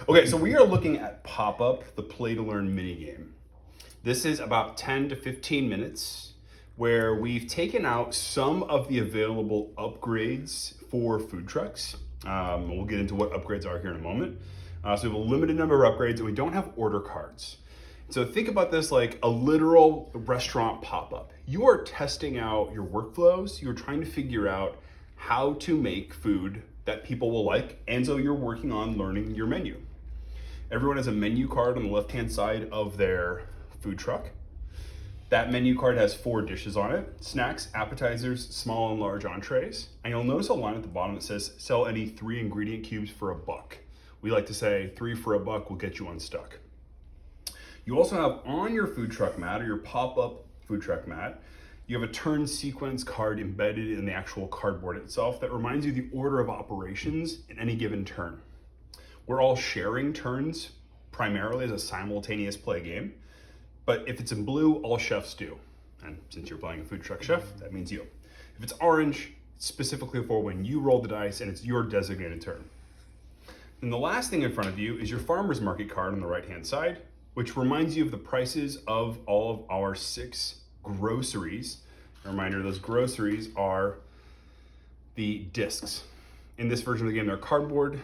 Okay, so we are looking at Pop-Up, the Play to Learn minigame. This is about 10 to 15 minutes where we've taken out some of the available upgrades for food trucks. We'll get into what upgrades are here in a moment. So we have a limited number of upgrades and we don't have order cards. So think about this like a literal restaurant pop-up. You are testing out your workflows. You're trying to figure out how to make food that people will like. And so you're working on learning your menu. Everyone has a menu card on the left-hand side of their food truck. That menu card has 4 dishes on it: snacks, appetizers, small and large entrees. And you'll notice a line at the bottom that says, sell any 3 ingredient cubes for $1. We like to say 3 for $1 will get you unstuck. You also have on your food truck mat or your pop-up food truck mat, you have a turn sequence card embedded in the actual cardboard itself that reminds you the order of operations in any given turn. We're all sharing turns primarily as a simultaneous play game, but if it's in blue, all chefs do. And since you're playing a food truck chef, that means you. If it's orange, it's specifically for when you roll the dice and it's your designated turn. And the last thing in front of you is your farmer's market card on the right-hand side, which reminds you of the prices of all of our 6 groceries. A reminder, those groceries are the discs. In this version of the game, they're cardboard.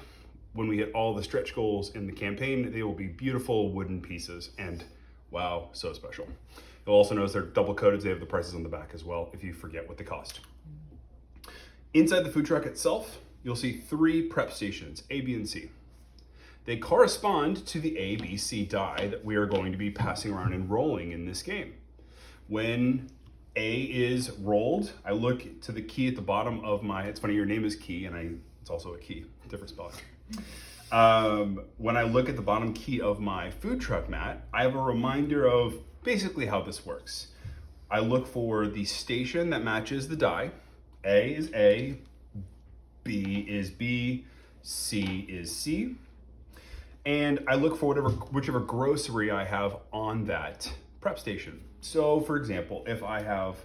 When we hit all the stretch goals in the campaign, they will be beautiful wooden pieces, and wow, so special. You'll also notice they're double coated, so they have the prices on the back as well if you forget what they cost. Inside the food truck itself, you'll see 3 prep stations, A, B, and C. They correspond to the A, B, C die that we are going to be passing around and rolling in this game. When A is rolled, I look to the key at the bottom of my, it's funny, your name is Key, and it's also a key, different spelling. When I look at the bottom key of my food truck mat, I have a reminder of basically how this works. I look for the station that matches the die. A is A, B is B, C is C. And I look for whichever grocery I have on that prep station. So for example, if I have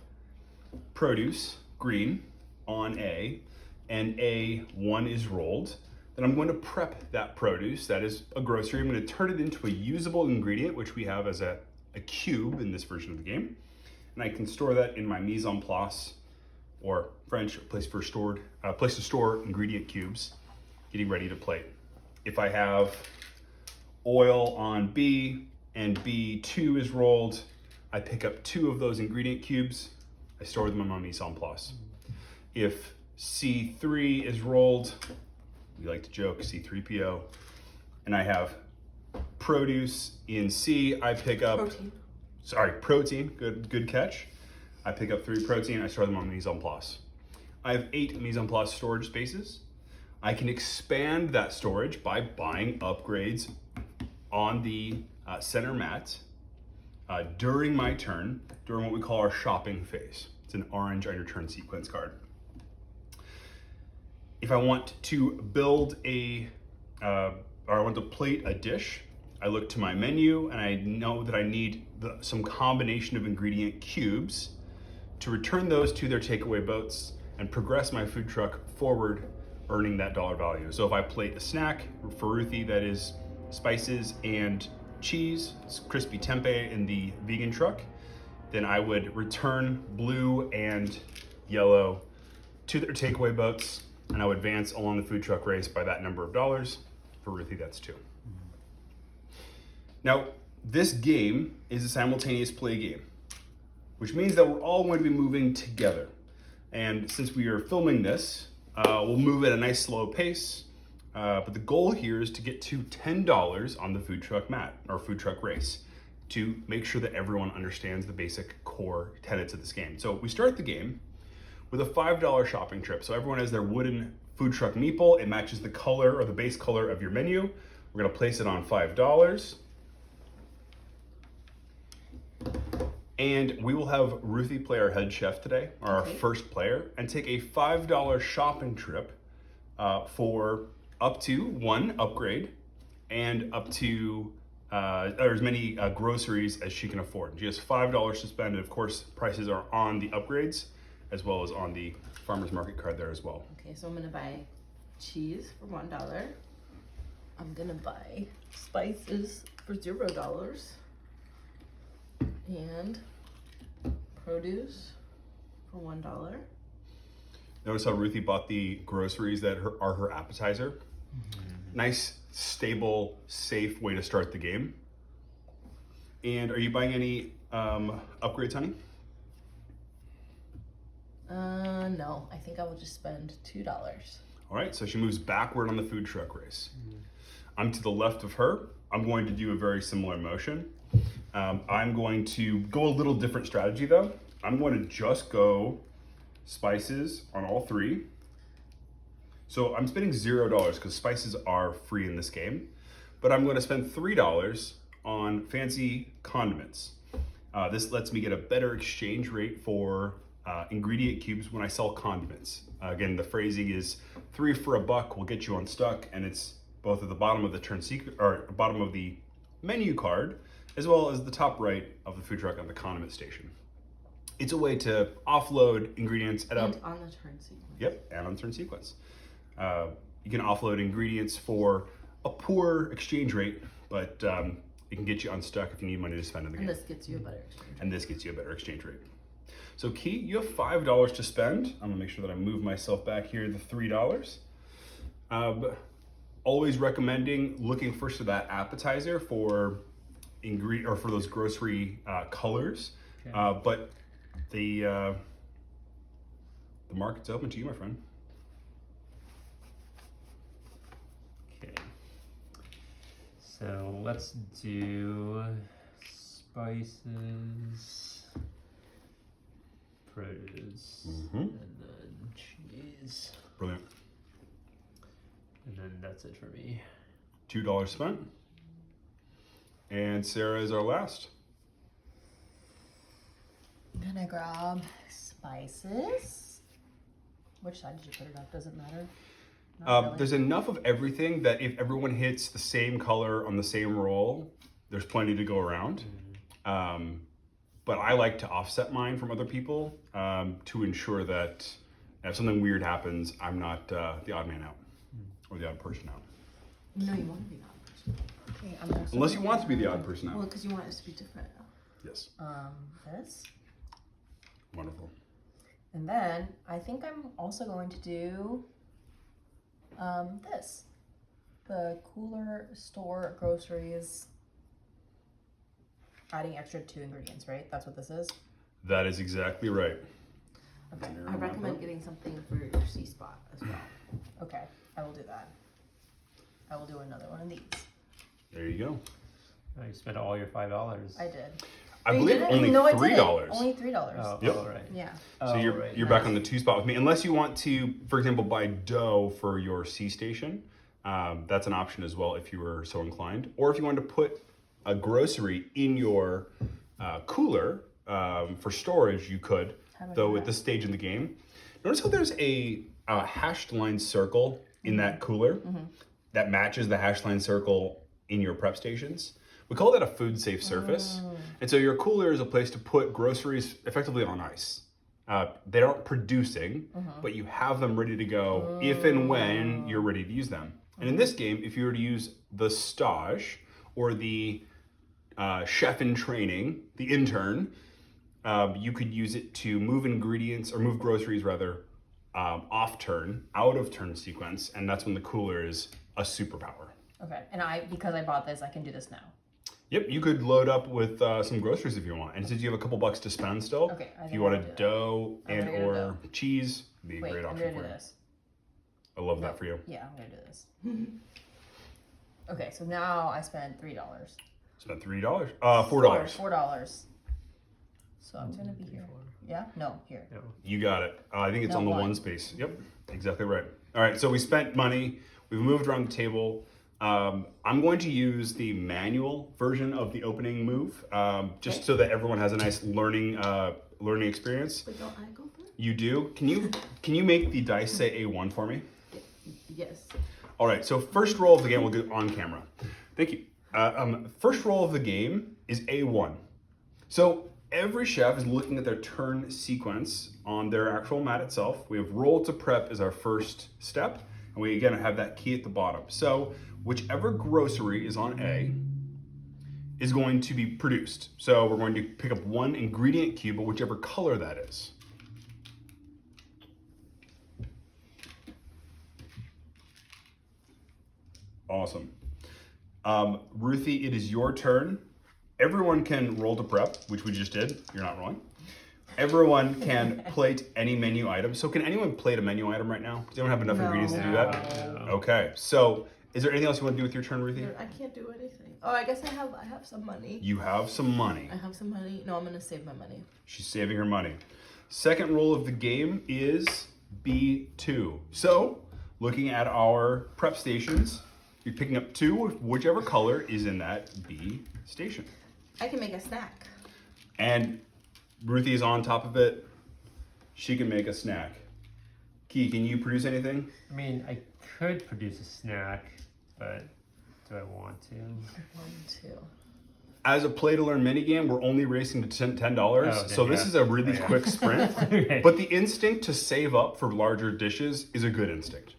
produce, green, on A, and A1 is rolled, then I'm going to prep that produce, that is a grocery. I'm going to turn it into a usable ingredient, which we have as a cube in this version of the game. And I can store that in my mise en place, or French, place to store ingredient cubes, getting ready to plate. If I have oil on B and B2 is rolled, I pick up 2 of those ingredient cubes, I store them in my mise en place. If C3 is rolled, we like to joke, C3PO, and I have produce in C, I pick up, protein, good catch. I pick up 3 protein, I store them on mise en place. I have 8 mise en place storage spaces. I can expand that storage by buying upgrades on the center mat during my turn, during what we call our shopping phase. It's an orange on your turn sequence card. If I want to build or I want to plate a dish, I look to my menu and I know that I need some combination of ingredient cubes to return those to their takeaway boats and progress my food truck forward, earning that dollar value. So if I plate a snack for Ruthie that is spices and cheese, crispy tempeh in the vegan truck, then I would return blue and yellow to their takeaway boats, and I would advance along the food truck race by that number of dollars. For Ruthie, that's 2. Now, this game is a simultaneous play game, which means that we're all going to be moving together. And since we are filming this, we'll move at a nice slow pace. But the goal here is to get to $10 on the food truck mat or food truck race to make sure that everyone understands the basic core tenets of this game. So we start the game with a $5 shopping trip. So everyone has their wooden food truck meeple. It matches the color or the base color of your menu. We're gonna place it on $5. And we will have Ruthie play our head chef today, or our first player, and take a $5 shopping trip for up to 1 upgrade and up to or as many groceries as she can afford. She has $5 to spend, and of course, prices are on the upgrades as well as on the farmer's market card there as well. Okay, so I'm gonna buy cheese for $1. I'm gonna buy spices for $0 and produce for $1. Notice how Ruthie bought the groceries that are her appetizer. Nice, stable, safe way to start the game. And are you buying any upgrades, honey? No, I think I will just spend $2. All right, so she moves backward on the food truck race. I'm to the left of her. I'm going to do a very similar motion. I'm going to go a little different strategy though. I'm going to just go spices on all three. So I'm spending $0 because spices are free in this game, but I'm going to spend $3 on fancy condiments. This lets me get a better exchange rate for ingredient cubes when I sell condiments. Again, the phrasing is 3 for a buck will get you unstuck, and it's both at the bottom of the bottom of the menu card, as well as the top right of the food truck on the condiment station. It's a way to offload ingredients at and on the turn sequence. Yep, and on the turn sequence. You can offload ingredients for a poor exchange rate, but it can get you unstuck if you need money to spend in the game. And this gets you a better exchange rate. And this gets you a better exchange rate. So Key, you have $5 to spend. I'm gonna make sure that I move myself back here to $3. Always recommending looking first for that appetizer for for those grocery colors. Okay. But the market's open to you, my friend. Okay. So let's do spices, produce, and then cheese. Brilliant. And then that's it for me. $2 spent. And Sarah is our last. I'm gonna grab spices. Which side did you put it up? Doesn't matter. Not really. There's enough of everything that if everyone hits the same color on the same roll, there's plenty to go around. But I like to offset mine from other people to ensure that if something weird happens, I'm not the odd man out or the odd person out. No, you want to be the odd person. Okay, I'm also Unless you want to be the odd person Well, out. because you want us to be different. Yes. This. Wonderful. And then I think I'm also going to do this. The cooler store groceries. Adding extra 2 ingredients, right? That's what this is? That is exactly right. Okay. I recommend getting something for your C spot as well. Okay, I will do that. I will do another one of these. There you go. Oh, you spent all your $5. I did. I You believe didn't? only No, I $3. didn't. Only $3. Oh, Yep. all right. Yeah. So Oh, you're right. back on the 2 spot with me. Unless you want to, for example, buy dough for your C station. That's an option as well if you were so inclined. Or if you wanted to put a grocery in your cooler for storage, you could. Though at this stage in the game, notice how there's a hashed line circle in that cooler that matches the hashed line circle in your prep stations. We call that a food safe surface. And so your cooler is a place to put groceries effectively on ice. They aren't producing, but you have them ready to go if and when you're ready to use them. And in this game, if you were to use the stage or the chef in training, the intern, you could use it to move ingredients or move groceries rather off turn, out of turn sequence, and that's when the cooler is a superpower. Okay, and because I bought this, I can do this now. Yep, you could load up with some groceries if you want. And since you have a couple bucks to spend still, Okay, I if think you I'm want gonna a do dough I'm and gonna get a or dough. cheese, it'd be a Wait, great I'm option gonna for do you. this. I love that for you. Yeah, I'm gonna do this. Okay, so now I spent $3. Spent $3. $4. $4. So I'm gonna be here. Yeah? No, here. No. You got it. I think it's No, on the one. one space. Yep, exactly right. All right, so we spent money. We've moved around the table. I'm going to use the manual version of the opening move, just so that everyone has a nice learning experience. But don't I go first? You do. Can you make the dice say A1 for me? Yes. All right. So first roll of the game, we'll do on camera. Thank you. First roll of the game is A1. So every chef is looking at their turn sequence on their actual mat itself. We have roll to prep as our first step, And we again have that key at the bottom. So whichever grocery is on A is going to be produced. So we're going to pick up one ingredient cube of whichever color that is. Awesome. Ruthie, it is your turn. Everyone can roll to prep, which we just did. You're not rolling. Everyone can plate any menu item. So can anyone plate a menu item right now? Do you don't have enough ingredients to do that? No. Okay. So is there anything else you want to do with your turn, Ruthie? I can't do anything. Oh, I guess I have some money. You have some money. I have some money. No, I'm gonna save my money. She's saving her money. Second rule of the game is B2. So looking at our prep stations, you're picking up two, whichever color is in that B station. I can make a snack. And Ruthie is on top of it. She can make a snack. Key, can you produce anything? I mean, I could produce a snack, but do I want to? 1, 2. As a play to learn minigame, we're only racing to $10. Oh, So this is a really quick sprint. Okay. But the instinct to save up for larger dishes is a good instinct.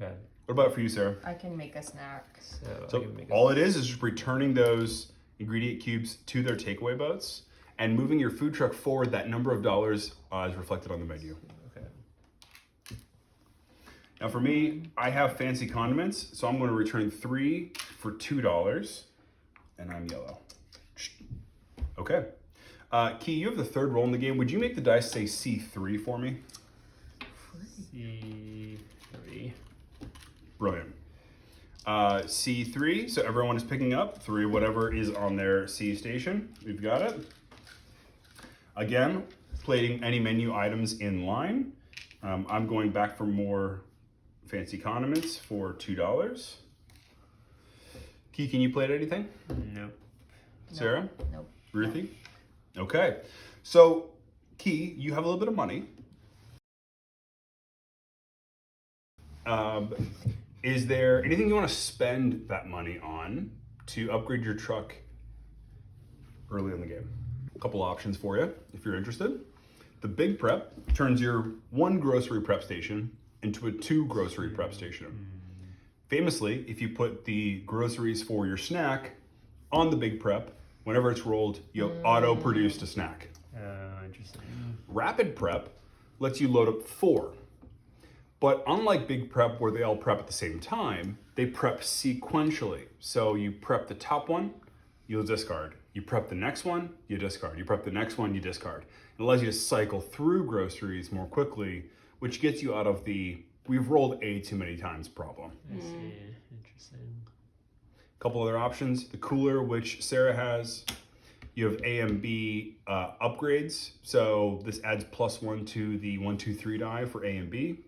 Okay. What about for you, Sarah? I can make a snack. So I can make all it is just returning those ingredient cubes to their takeaway boats and moving your food truck forward that number of dollars is reflected on the menu. Okay. Now for me, I have fancy condiments, so I'm going to return 3 for $2, and I'm yellow. Okay. Key, you have the third roll in the game. Would you make the dice say C3 for me? C3. Brilliant. C3, so everyone is picking up 3, whatever is on their C station. We've got it. Again, plating any menu items in line. I'm going back for more fancy condiments for $2. Key, can you plate anything? Nope. Sarah? Nope. Ruthie? Okay. So, Key, you have a little bit of money. Is there anything you want to spend that money on to upgrade your truck early in the game? A couple options for you if you're interested. The big prep turns your 1 grocery prep station into a 2 grocery prep station. Famously, if you put the groceries for your snack on the big prep, whenever it's rolled, you'll auto-produce a snack. Interesting. Rapid prep lets you load up 4. But unlike big prep where they all prep at the same time, they prep sequentially. So you prep the top one, you'll discard. You prep the next one, you discard. You prep the next one, you discard. It allows you to cycle through groceries more quickly, which gets you out of the we've rolled A too many times problem. I see. Interesting. A couple other options. The cooler, which Sarah has. You have A and B upgrades. So this adds +1 to the 1, 2, 3 die for A and B.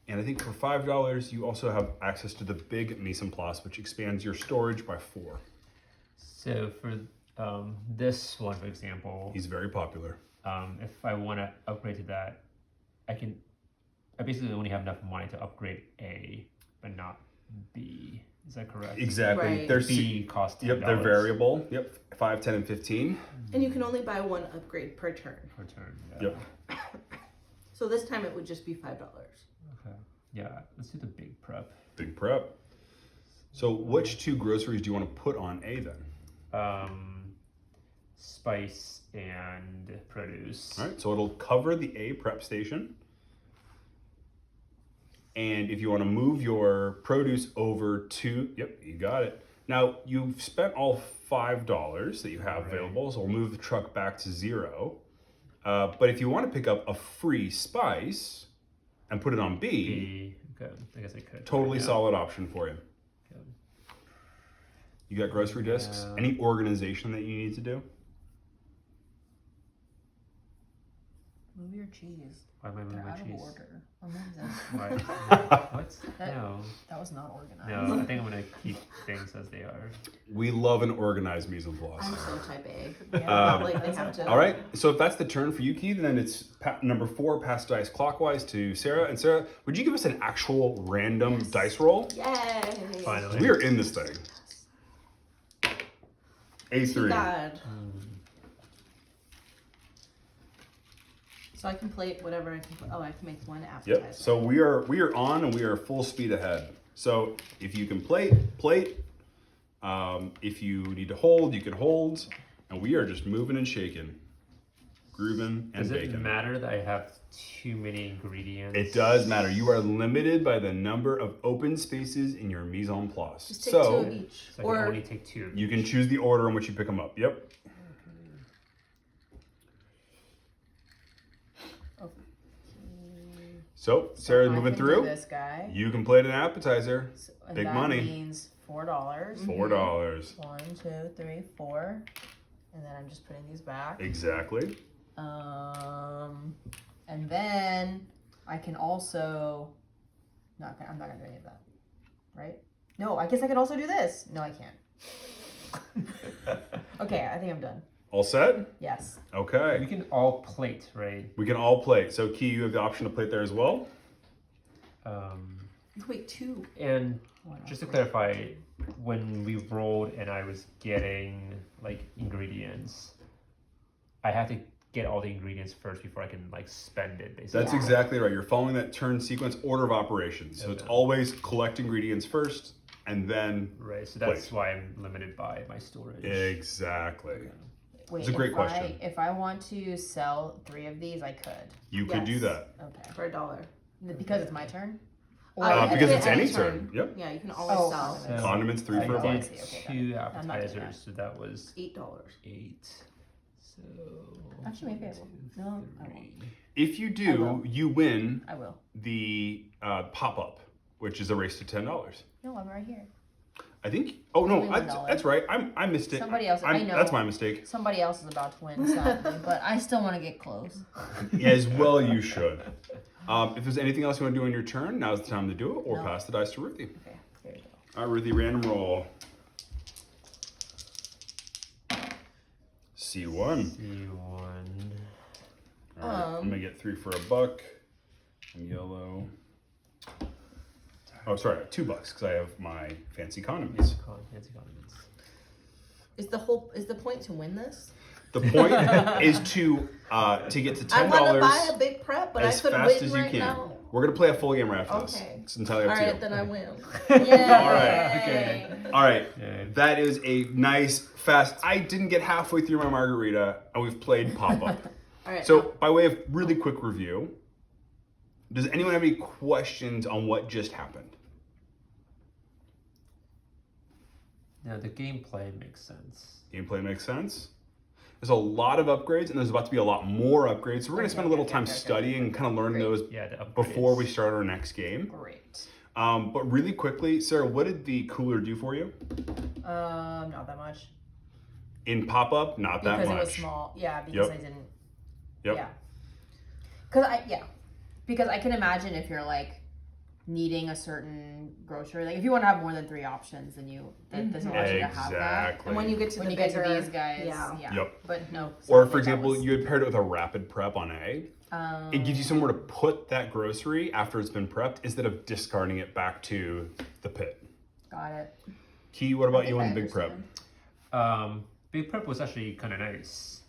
And I think for $5, you also have access to the big mise en place, which expands your storage by 4. So for this one, for example, He's very popular. if I want to upgrade to that, I basically only have enough money to upgrade A, but not B. Is that correct? Exactly. Right. They're B costs $10. Yep, they're variable. Yep, 5, 10, and 15. And you can only buy 1 upgrade per turn. Per turn. Yeah. Yep. So this time it would just be $5. Okay. Yeah. Let's do the big prep. Big prep. So which 2 groceries do you want to put on A then? Spice and produce. All right, so it'll cover the A prep station. And if you want to move your produce over to, yep, you got it. Now you've spent all $5 that you have available, so we'll move the truck back to 0. But if you want to pick up a free spice and put it on B, B. Okay. I guess I could. totally Yeah. solid option for you. Okay. You got grocery discs? Yeah. Any organization that you need to do? Move your cheese. Why am I moving They're my out cheese? of order. Amazing. Why? What? No. That was not organized. No, I think I'm gonna keep things as they are. We love an organized mise en place. I'm so type A. Yeah, Not like they have to. All right, so if that's the turn for you, Keith, then it's number 4, pass dice clockwise to Sarah. And Sarah, would you give us an actual random dice roll? Yay! Finally. We are in this thing. A3. God. So I can plate whatever I can. Oh, I can make one appetizer. Yep. So we are on and we are full speed ahead. So if you can plate. If you need to hold, you can hold, and we are just moving and shaking, grooving and Does baking. it matter that I have too many ingredients? It does matter. You are limited by the number of open spaces in your mise en place. Just take 2 of each. So I can only take 2 of you each. can choose the order in which you pick them up. Yep. So Sarah's I moving can through. do this guy. You can plate an appetizer. And Big that money. means $4. $4. 1, 2, 3, 4. And then I'm just putting these back. Exactly. And then I can also. No, I'm not gonna do any of that. Right? No, I guess I could also do this. No, I can't. Okay, I think I'm done. All set? Yes. Okay. We can all plate, right? We can all plate. So Key, you have the option to plate there as well. Wait, 2. And just to clarify, when we rolled and I was getting like ingredients, I have to get all the ingredients first before I can like spend it, basically. That's exactly right. You're following that turn sequence order of operations. So it's always collect ingredients first and then Right, so that's plate. why I'm limited by my storage. Exactly. Wait, It's a great question. If I want to sell 3 of these, I could. You could do Yes. that. Okay. For $1. Because it's my turn? Because at it's any any turn. Yep. Yeah, you can always Oh, sell. So Condiments, 3 I for a did buck. Okay, got it. 2 I'm not doing appetizers, that. so that was $8. 8. So Actually, maybe I will. No, I won't. If you I do, will. you win I will. the pop-up, which is a race to $10. No, I'm right here. I think. Oh no, Only $1. that's right. I missed it. Somebody else. I know. That's my mistake. Somebody else is about to win, sadly, but I still want to get close. As well, you should. If there's anything else you want to do on your turn, now's the time to do it, or No. pass the dice to Ruthie. Okay, here you go. All right, Ruthie, random roll. C1. C1. All right, I'm gonna get 3 for a buck. I'm yellow. Oh, sorry, $2 because I have my fancy condiments. Fancy condiments. Is the point to win this? The point is to get to I want to buy $10 a big prep, but I as could fast win as you right can. now. We're gonna play a full game right after this. Okay. It's entirely All up to right, you. then I win. All right. Okay. All right. Yeah. That is a nice, fast. I didn't get halfway through my margarita, and we've played pop-up. All right. So, by way of really quick review, does anyone have any questions on what just happened? Now the gameplay makes sense. Gameplay makes sense. There's a lot of upgrades, and there's about to be a lot more upgrades. So we're going to spend a little time studying and kind of learn those Yeah, the upgrades. before we start our next game. Great. But really quickly, Sarah, what did the cooler do for you? Not that much. In pop-up, not that Because much. it was small. Yeah, because Yep. I didn't. Yep. Yeah. Because I can imagine if you're like needing a certain grocery, like if you want to have more than 3 options, then there's no reason to have that. Exactly. And when you get to When the you get bigger, to these guys, yeah. Yep. But no. Or sadly, for example, that was- you had paired it with a rapid prep on A. It gives you somewhere to put that grocery after it's been prepped instead of discarding it back to the pit. Got it. Key, what about I you think on I the big prep? understand. Big prep was actually kind of nice.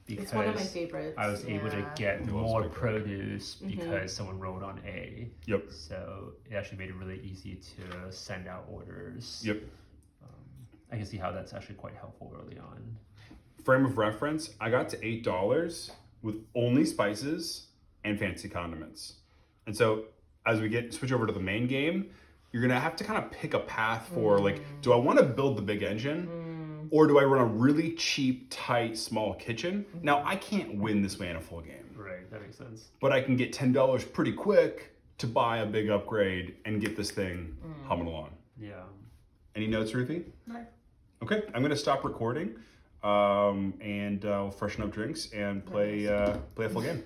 Because It's one of my favorites. I was able to Yeah. get He loves more big prep. produce because someone rolled on A. Yep. So it actually made it really easy to send out orders. Yep. I can see how that's actually quite helpful early on. Frame of reference, I got to $8 with only spices and fancy condiments. And so as we switch over to the main game, you're gonna have to kind of pick a path for like, do I want to build the big engine, or do I run a really cheap, tight, small kitchen? Now I can't win this way in a full game, Right, that makes sense. but I can get $10 pretty quick to buy a big upgrade and get this thing humming along. Yeah. Any notes, Ruthie? No. Okay, I'm gonna stop recording, and we'll freshen up drinks and play a full game.